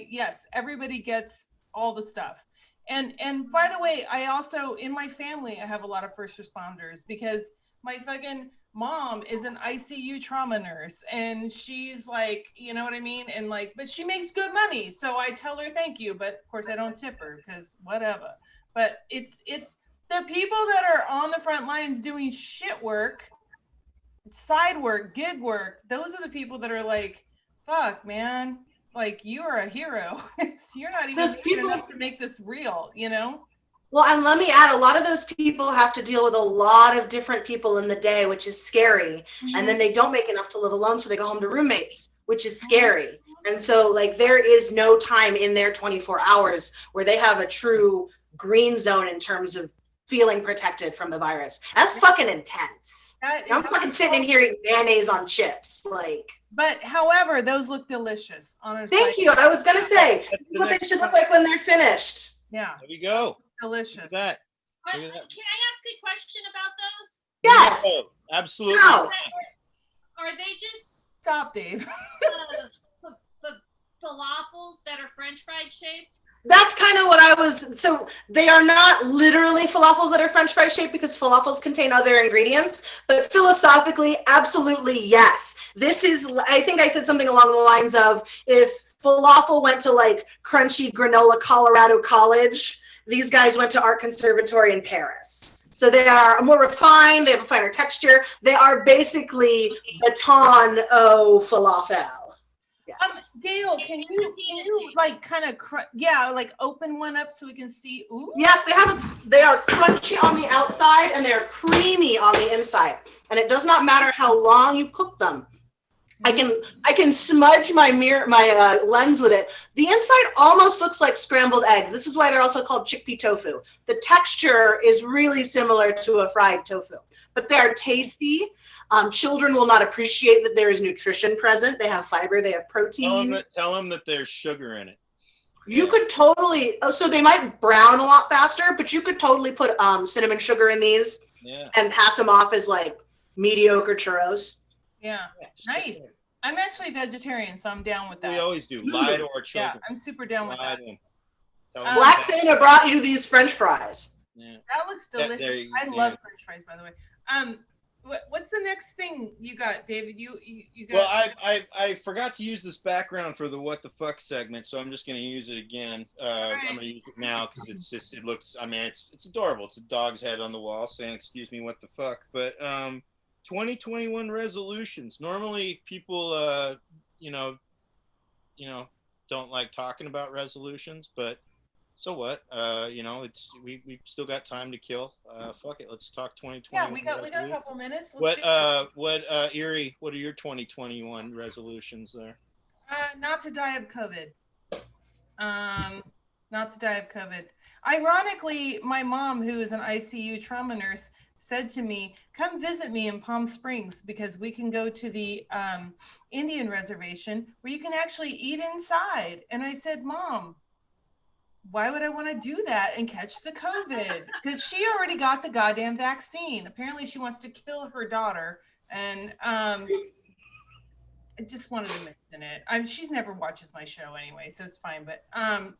yes, everybody gets all the stuff. And by the way, I also, in my family, I have a lot of first responders because my fucking mom is an ICU trauma nurse and she's like, you know what I mean? And like, but she makes good money. So I tell her thank you, but of course I don't tip her because whatever. But it's the people that are on the front lines doing shit work, side work, gig work. Those are the people that are like, fuck, man, like you are a hero. You're not even Those making people, enough to make this real, you know? well, and let me add, a lot of those people have to deal with a lot of different people in the day, which is scary. And then they don't make enough to live alone, so they go home to roommates, which is scary. And so, like, there is no time in their 24 hours where they have a true green zone in terms of feeling protected from the virus. That's fucking intense. I'm fucking sitting in here eating mayonnaise on chips, like. But however, those look delicious. Honestly. Thank you. I was gonna say, this is what they should look like when they're finished. Yeah. There we go. Delicious. Look at that. Can I Look at that. ask a question about those? Yes. No, absolutely. No. Are they just Stop, Dave. falafels that are French fried shaped? That's kind of what I was. So they are not literally falafels that are French fry shaped because falafels contain other ingredients, but philosophically, absolutely yes. This is, I think I said something along the lines of, if falafel went to like crunchy granola Colorado College, these guys went to Art Conservatory in Paris. So they are more refined, they have a finer texture. They are basically baton au falafel. Yes. Gail, can you like kind of like open one up so we can see? Ooh. Yes, they are crunchy on the outside and they are creamy on the inside. And it does not matter how long you cook them. I can smudge my lens with it. The inside almost looks like scrambled eggs. This is why they're also called chickpea tofu. The texture is really similar to a fried tofu, but they're tasty. Children will not appreciate that there is nutrition present. They have fiber, they have protein. Tell them that there's sugar in it. You could totally, so they might brown a lot faster, but you could totally put cinnamon sugar in these and pass them off as like mediocre churros. Yeah, nice. I'm actually vegetarian, so I'm down with that. We always do. Lie to our children. Yeah, I'm super down with that. Black Santa brought you these French fries. Yeah. That looks delicious. I love French fries, by the way. What's the next thing you got, David? You got. Well, I forgot to use this background for the what the fuck segment, so I'm just going to use it again. I'm going to use it now because it looks. I mean, it's adorable. It's a dog's head on the wall saying, "Excuse me, what the fuck?" But 2021 resolutions. Normally, people, don't like talking about resolutions, but so what? We've still got time to kill. Fuck it, let's talk 2021. Yeah, we got a couple minutes. What Eerie? What are your 2021 resolutions there? Not to die of COVID. Not to die of COVID. Ironically, my mom, who is an ICU trauma nurse, said to me, come visit me in Palm Springs because we can go to the Indian reservation where you can actually eat inside. And I said, Mom, why would I want to do that and catch the COVID? Because she already got the goddamn vaccine. Apparently she wants to kill her daughter. And I just wanted to mention it. She's never watches my show anyway, so it's fine. But I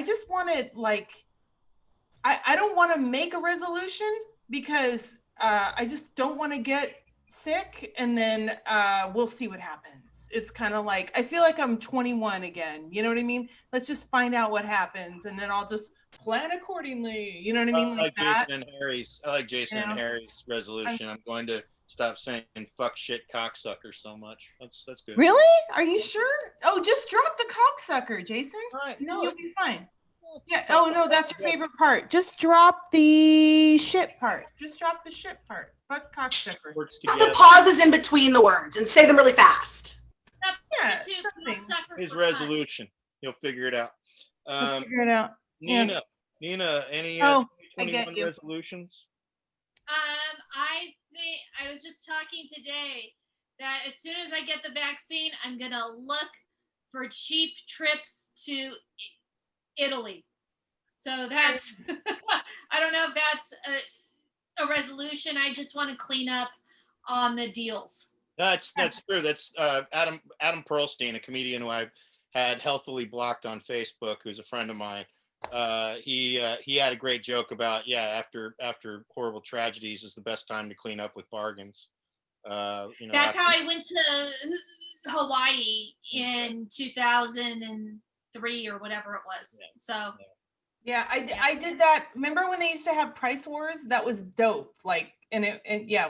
just wanted like, I don't want to make a resolution because I just don't want to get sick, and then we'll see what happens. It's kind of like, I feel like I'm 21 again. You know what I mean? Let's just find out what happens, and then I'll just plan accordingly. You know what I mean? I like Jason and Harry's resolution. I'm going to stop saying fuck shit cocksucker so much. That's good. Really? Are you sure? Oh, just drop the cocksucker, Jason. Right. No, you'll be fine. Yeah. Oh no, that's your favorite part. Just drop the shit part. Just drop the shit part. Fuck cocksucker. Put the pauses in between the words and say them really fast. Yeah. His resolution. You'll figure it out. Figure it out. Nina, any 2021 resolutions? I was just talking today that as soon as I get the vaccine, I'm gonna look for cheap trips to Italy. So that's, I don't know if that's a resolution. I just want to clean up on the deals. That's true. That's Adam Pearlstein, a comedian who I've had healthily blocked on Facebook, who's a friend of mine. He had a great joke about after horrible tragedies is the best time to clean up with bargains. That's how I went to Hawaii in 2003 or whatever it was. So yeah, I did that. Remember when they used to have price wars? That was dope. Like, and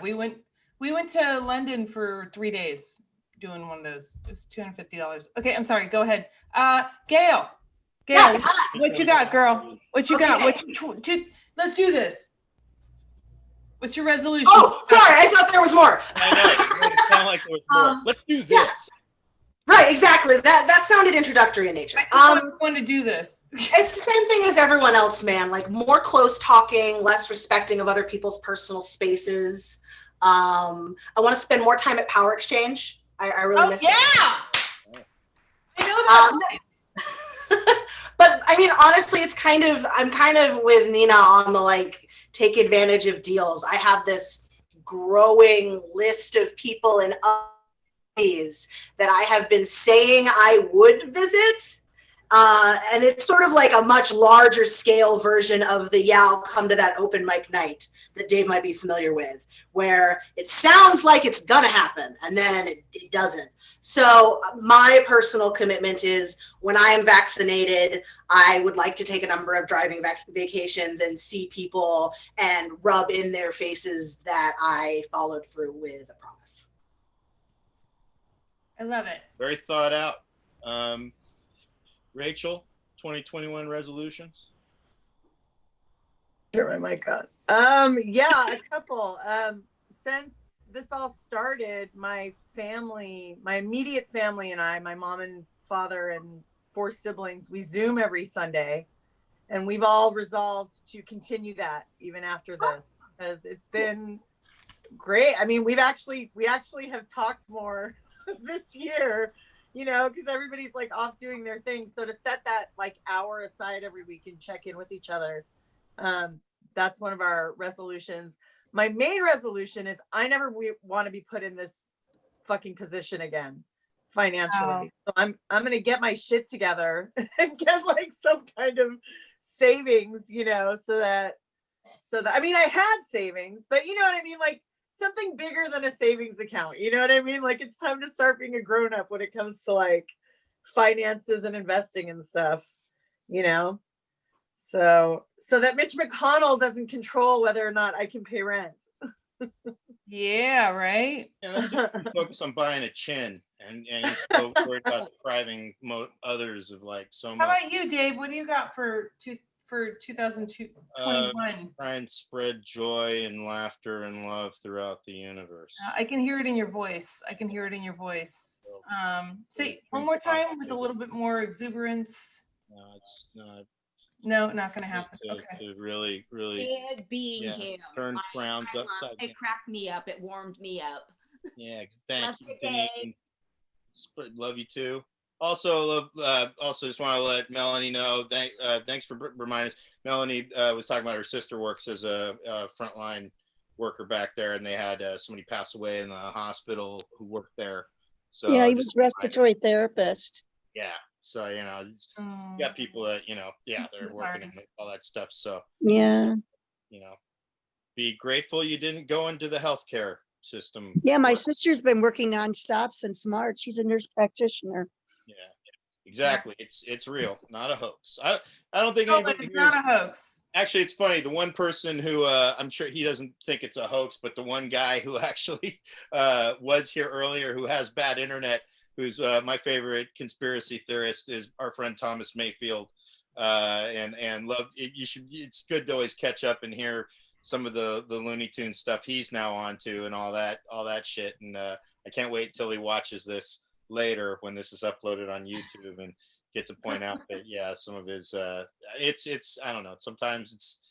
we went to London for 3 days doing one of those. It was $250. Okay, I'm sorry. Go ahead. Gail. Yes, hi. What you got, girl? What you got? Okay. Let's do this. What's your resolution? Oh, sorry. I thought there was more. I know. It sounded like there was more. Let's do this. Right, exactly. That sounded introductory in nature. I want to do this. It's the same thing as everyone else, man. Like more close talking, less respecting of other people's personal spaces. I want to spend more time at Power Exchange. I really miss it. I know that. But I mean, honestly, I'm kind of with Nina on the like take advantage of deals. I have this growing list of people in that I have been saying I would visit. And it's sort of like a much larger scale version of the I'll come to that open mic night that Dave might be familiar with, where it sounds like it's gonna happen and then it doesn't. So my personal commitment is when I am vaccinated, I would like to take a number of driving vacations and see people and rub in their faces that I followed through with a promise. I love it. Very thought out. Rachel, 2021 resolutions? Turn my mic on. Yeah, a couple. Since this all started, my immediate family and I, my mom and father and 4 siblings, we Zoom every Sunday. And we've all resolved to continue that even after this, because it's been great. I mean, we actually have talked more this year, because everybody's like off doing their thing. So to set that like hour aside every week and check in with each other, that's one of our resolutions. My main resolution is I never want to be put in this fucking position again financially. So I'm going to get my shit together and get like some kind of savings, so that I mean, I had savings, but you know what I mean? Like something bigger than a savings account. You know what I mean? Like it's time to start being a grown up when it comes to like finances and investing and stuff, So that Mitch McConnell doesn't control whether or not I can pay rent. Yeah, right. Focus on buying a chin, and he's so worried about depriving others of like so much. How about you, Dave? What do you got for 2021? Try and spread joy and laughter and love throughout the universe. I can hear it in your voice. Say one more time with a little bit more exuberance. No, it's not. No, not going to happen. Okay. To really, Dad being him. Turn crowns upside down. It cracked me up. It warmed me up. Yeah, thank Love you, you, Denise. Love you too. Also, just want to let Melanie know. Thanks for reminding us. Melanie was talking about her sister works as a frontline worker back there, and they had somebody pass away in the hospital who worked there. So yeah, he was a respiratory therapist. Yeah. So, you got people that, they're working and all that stuff. So, yeah, be grateful you didn't go into the healthcare system. Yeah, my sister's been working nonstop since March. She's a nurse practitioner. Yeah, exactly. It's real, not a hoax. I don't think anybody it's not a hoax. Actually, it's funny. The one person who I'm sure he doesn't think it's a hoax, but the one guy who actually was here earlier who has bad internet, who's my favorite conspiracy theorist, is our friend Thomas Mayfield, and love it. It's good to always catch up and hear some of the Looney Tunes stuff he's now on to and all that shit. And I can't wait till he watches this later when this is uploaded on YouTube and get to point out that some of his it's I don't know, sometimes it's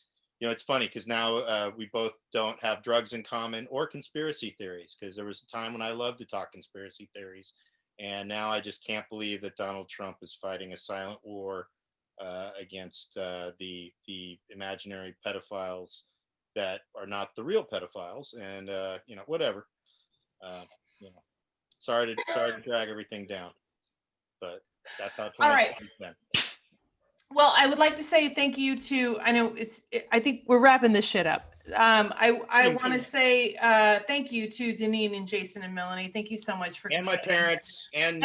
it's funny because now we both don't have drugs in common or conspiracy theories, because there was a time when I loved to talk conspiracy theories. And now I just can't believe that Donald Trump is fighting a silent war against the imaginary pedophiles that are not the real pedophiles, and whatever. Sorry to drag everything down, but that's how. All right. Been. Well, I would like to say thank you to, I know I think we're wrapping this shit up. I want to say thank you to Deneen and Jason and Melanie. Thank you so much for and my parents and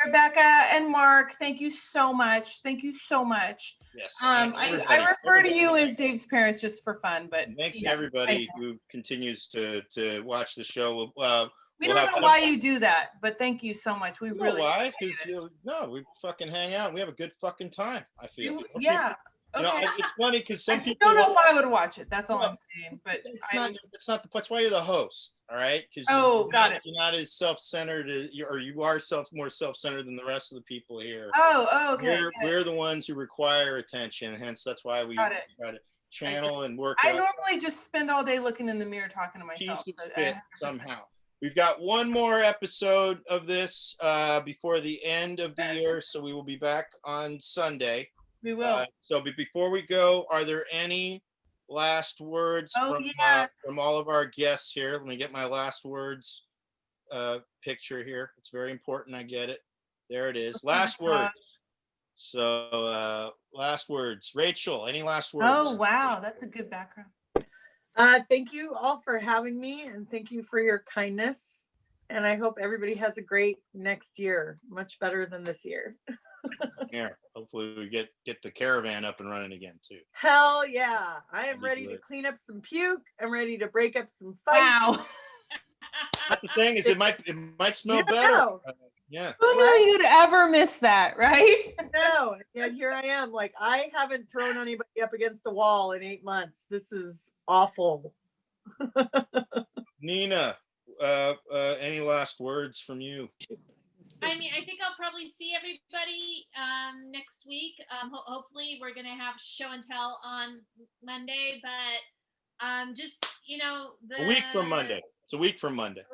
Rebecca and Mark. Thank you so much. Thank you so much. Yes. I refer to you as Dave's parents just for fun, but thanks to everybody who continues to watch the show. We don't know why you do that, but thank you so much. We really why? Because we fucking hang out. And we have a good fucking time. I feel. Yeah. Okay. It's funny because some people don't know if I would watch it. That's all I'm saying. But that's why you're the host. All right. Because got it. You're not as self-centered or you are more self-centered than the rest of the people here. Okay. We're the ones who require attention. Hence, that's why we try to channel and work. I normally just spend all day looking in the mirror talking to myself. Somehow. We've got one more episode of this before the end of the year, so we will be back on Sunday. We will. So before we go, are there any last words from all of our guests here? Let me get my last words picture here. It's very important. I get it. There it is. Last words. So last words. Rachel, any last words? Oh, wow. That's a good background. Thank you all for having me, and thank you for your kindness. And I hope everybody has a great next year, much better than this year. Yeah, hopefully we get the caravan up and running again too. Hell yeah. I am ready to clean up some puke. I'm ready to break up some fights. Wow. But the thing is, it might smell better. Yeah. Who knew you'd ever miss that, right? No, yet here I am. Like, I haven't thrown anybody up against a wall in 8 months. This is awful. Nina, any last words from you? I mean, I think I'll probably see everybody next week. Hopefully we're going to have show and tell on Monday, but just, a week from Monday. It's a week from Monday.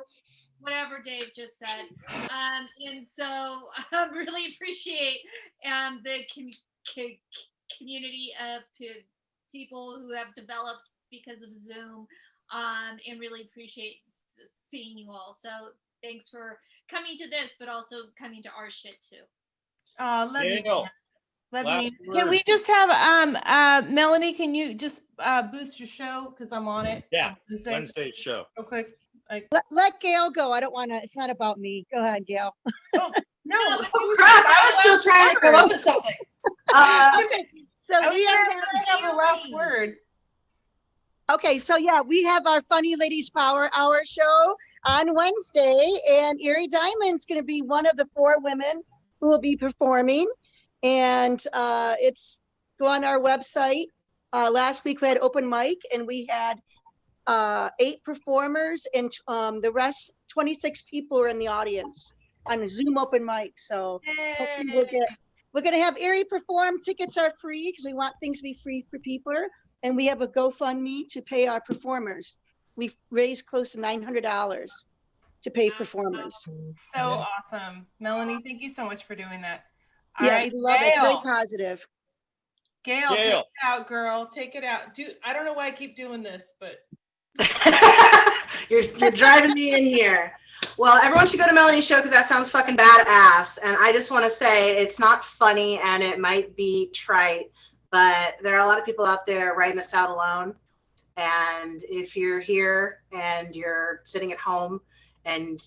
Whatever Dave just said. And so I really appreciate the community of people who have developed because of Zoom, and really appreciate seeing you all. So thanks for coming to this, but also coming to our shit too. Let me. Can we just have Melanie? Can you just boost your show because I'm on it? Yeah, Wednesday show. Real quick. Let Gail go. I don't want to. It's not about me. Go ahead, Gail. Oh, no. Oh, crap. I was still trying to come up with something. Okay. So we have the last word. Okay, so yeah, we have our Funny Ladies Power Hour show on Wednesday, and Eerie Diamond's going to be one of the 4 women who will be performing, and it's on our website. Last week we had open mic, and we had 8 performers, and the rest, 26 people are in the audience on a Zoom open mic. So hopefully we're going to have Eerie perform. Tickets are free because we want things to be free for people. And we have a GoFundMe to pay our performers. We've raised close to $900 to pay performers. So awesome. Melanie, thank you so much for doing that. Yeah, I love it. It's very positive. Gail, take it out, girl. Take it out. Dude, I don't know why I keep doing this, but you're driving me in here. Well, everyone should go to Melanie's show because that sounds fucking badass. And I just want to say it's not funny and it might be trite, but there are a lot of people out there writing this out alone. And if you're here and you're sitting at home and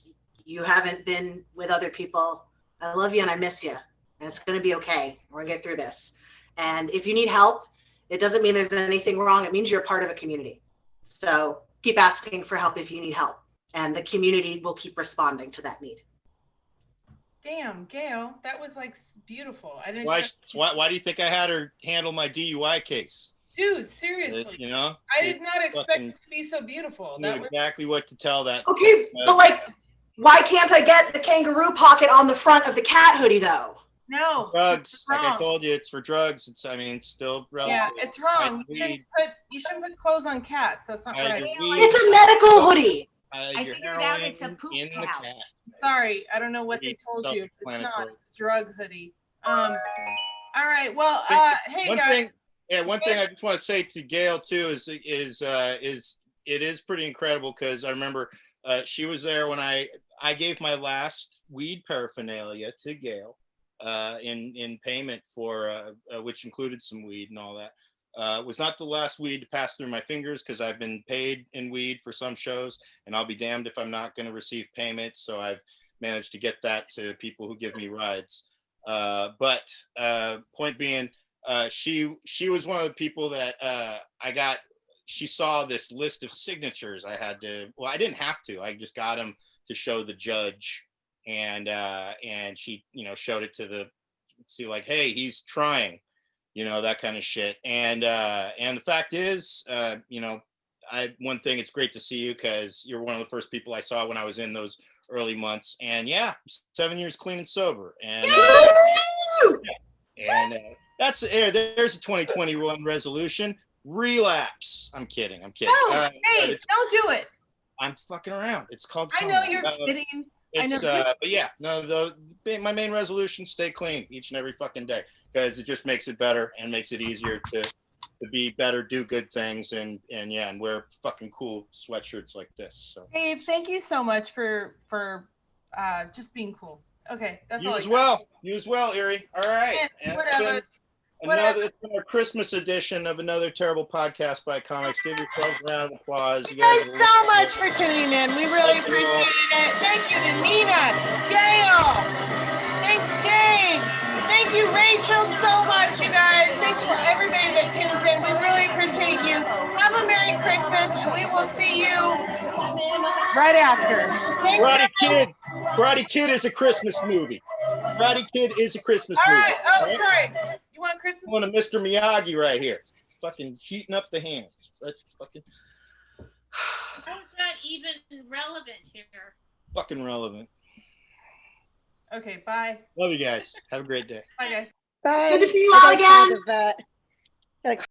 you haven't been with other people, I love you and I miss you. And it's going to be okay. We're going to get through this. And if you need help, it doesn't mean there's anything wrong. It means you're part of a community. So keep asking for help if you need help. And the community will keep responding to that need. Damn, Gail, that was like beautiful. I didn't. Why do you think I had her handle my DUI case? Dude, seriously. I did not expect it to be so beautiful. That was exactly what to tell that. Okay, but like, why can't I get the kangaroo pocket on the front of the cat hoodie though? No. Drugs. Like I told you, it's for drugs. It's still relative. Yeah, it's wrong. You shouldn't put clothes on cats. That's not right. It's a medical hoodie. I figured out it's a poop pouch. Sorry, I don't know what they told you. It's not. It's a drug hoodie. All right. Well, hey One guys. one thing I just want to say to Gail too is it is pretty incredible because I remember she was there when I gave my last weed paraphernalia to Gail in payment for which included some weed and all that. It was not the last weed to pass through my fingers because I've been paid in weed for some shows, and I'll be damned if I'm not going to receive payment. So I've managed to get that to people who give me rides. But point being, she was one of the people that she saw this list of signatures I had to, well, I didn't have to, I just got them to show the judge, and she, showed it to see like, hey, he's trying, that kind of shit. And the fact is, one thing, it's great to see you because you're one of the first people I saw when I was in those early months. And yeah, 7 years clean and sober. And that's there's a 2021 resolution. Relapse. I'm kidding. No, hey, don't do it. I'm fucking around. It's called. I know you're kidding. I know. But yeah, no. My main resolution: stay clean each and every fucking day, because it just makes it better and makes it easier to be better, do good things, and wear fucking cool sweatshirts like this. So Dave, thank you so much for just being cool. Okay, that's all. You as well, Eerie. All right. Yeah, whatever. It's been our Christmas edition of Another Terrible Podcast by Comics. Give yourselves a round of applause. Thank you guys so much for tuning in. We really appreciate it. Thank you to Nina, Gail. Thanks, Dave. Thank you, Rachel, so much, you guys. Thanks for everybody that tunes in. We really appreciate you. Have a Merry Christmas, and we will see you right after. Thanks, Karate Kid is a Christmas movie. Karate Kid is a Christmas movie. All right. Sorry. You want Christmas? I want a Mr. Miyagi right here. Fucking heating up the hands. That's fucking. How is that even relevant here? Fucking relevant. Okay, bye. Love you guys. Have a great day. Bye, guys. Bye. Good to see you all again. Like